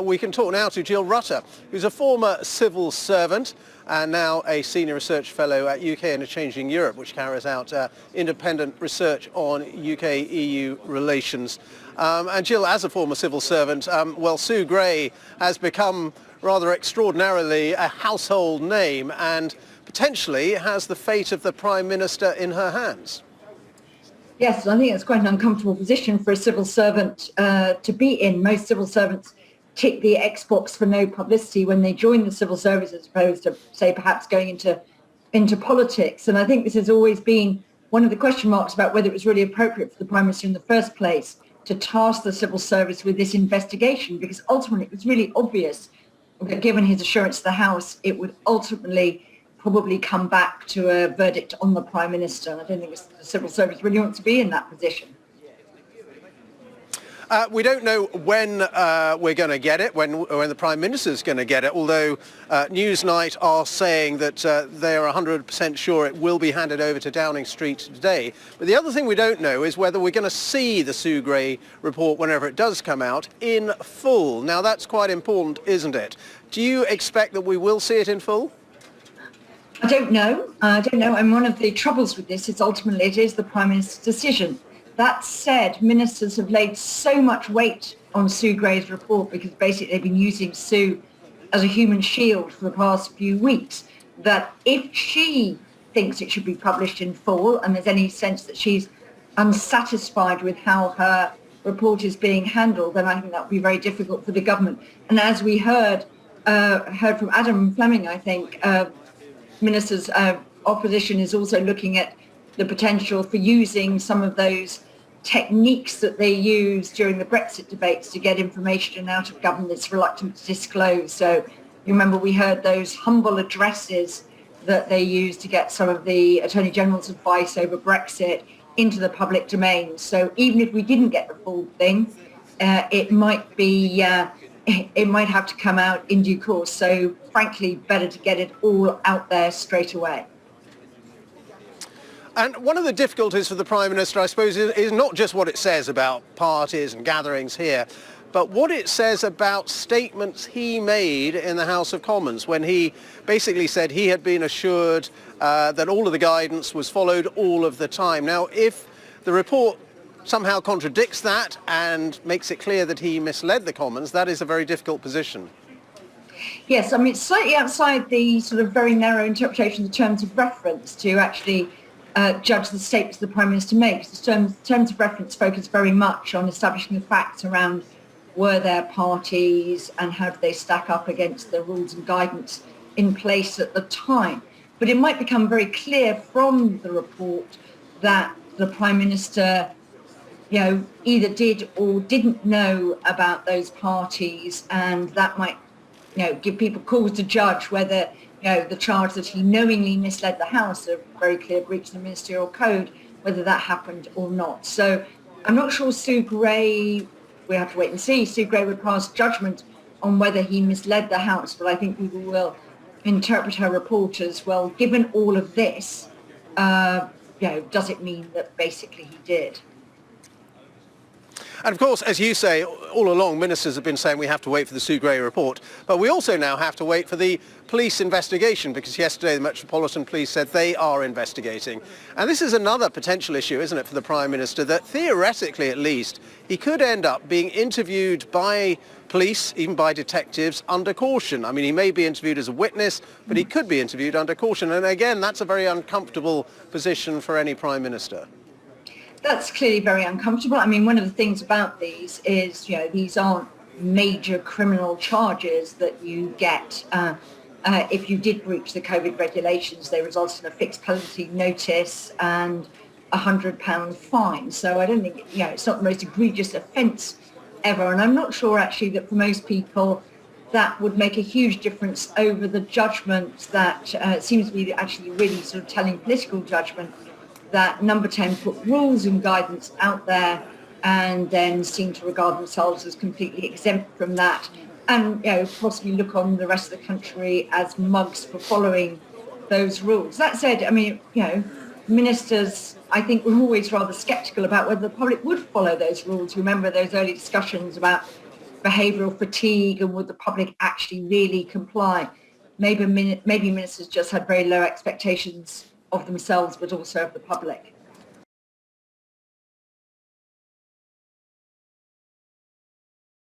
we can talk now to Jill Rutter, who's a former civil servant and now a senior research fellow at UK and a Changing Europe, which carries out independent research on UK-EU relations. And Jill, as a former civil servant, well, Sue Gray has become rather extraordinarily a household name and potentially has the fate of the Prime Minister in her hands. Yes, I think it's quite an uncomfortable position for a civil servant to be in. Most civil servants tick the X box for no publicity when they join the civil service, as opposed to, say, perhaps going into politics. And I think this has always been one of the question marks about whether it was really appropriate for the Prime Minister in the first place to task the civil service with this investigation, because ultimately it was really obvious that given his assurance to the House, it would ultimately probably come back to a verdict on the Prime Minister. And I don't think the civil service really wants to be in that position. We don't know when we're going to get it, when the Prime Minister's going to get it, although Newsnight are saying that they are 100% sure it will be handed over to Downing Street today. But the other thing we don't know is whether we're going to see the Sue Gray report, whenever it does come out, in full. Now, that's quite important, isn't it? Do you expect that we will see it in full? I don't know. And one of the troubles with this is ultimately it is the Prime Minister's decision. That said, ministers have laid so much weight on Sue Gray's report because basically they've been using Sue as a human shield for the past few weeks, that if she thinks it should be published in full and there's any sense that she's unsatisfied with how her report is being handled, then I think that would be very difficult for the government. And as we heard from Adam Fleming, I think, Ministers' opposition is also looking at the potential for using some of those techniques that they used during the Brexit debates to get information out of government that's reluctant to disclose. So you remember we heard those humble addresses that they used to get some of the Attorney General's advice over Brexit into the public domain. So even if we didn't get the full thing, it might have to come out in due course. So frankly, better to get it all out there straight away. And one of the difficulties for the Prime Minister, I suppose, is not just what it says about parties and gatherings here, but what it says about statements he made in the House of Commons when he basically said he had been assured that all of the guidance was followed all of the time. Now, if the report somehow contradicts that and makes it clear that he misled the Commons, that is a very difficult position. Yes, I mean, it's slightly outside the sort of very narrow interpretation of the terms of reference to actually judge the statements the Prime Minister makes. The terms of reference focus very much on establishing the facts around were there parties and how do they stack up against the rules and guidance in place at the time. But it might become very clear from the report that the Prime Minister, either did or didn't know about those parties, and that might, give people cause to judge whether the charge that he knowingly misled the House, a very clear breach of the Ministerial Code, whether that happened or not. So I'm not sure Sue Gray, we have to wait and see, Sue Gray would pass judgment on whether he misled the House, but I think people will interpret her report as, well, given all of this, does it mean that basically he did? And of course, as you say, all along, ministers have been saying we have to wait for the Sue Gray report. But we also now have to wait for the police investigation, because yesterday the Metropolitan Police said they are investigating. And this is another potential issue, isn't it, for the Prime Minister, that theoretically at least, he could end up being interviewed by police, even by detectives, under caution. I mean, he may be interviewed as a witness, but he could be interviewed under caution. And again, that's a very uncomfortable position for any Prime Minister. That's clearly very uncomfortable. I mean, one of the things about these is, these aren't major criminal charges that you get. If you did breach the COVID regulations, they resulted in a fixed penalty notice and £100 fine. So I don't think, it's not the most egregious offence ever. And I'm not sure actually that for most people that would make a huge difference over the judgment that seems to be actually really sort of telling political judgment that Number 10 put rules and guidance out there and then seem to regard themselves as completely exempt from that, and possibly look on the rest of the country as mugs for following those rules. That said, I mean, ministers, I think, were always rather sceptical about whether the public would follow those rules. Remember those early discussions about behavioural fatigue and would the public actually really comply? Maybe ministers just had very low expectations of themselves, but also of the public.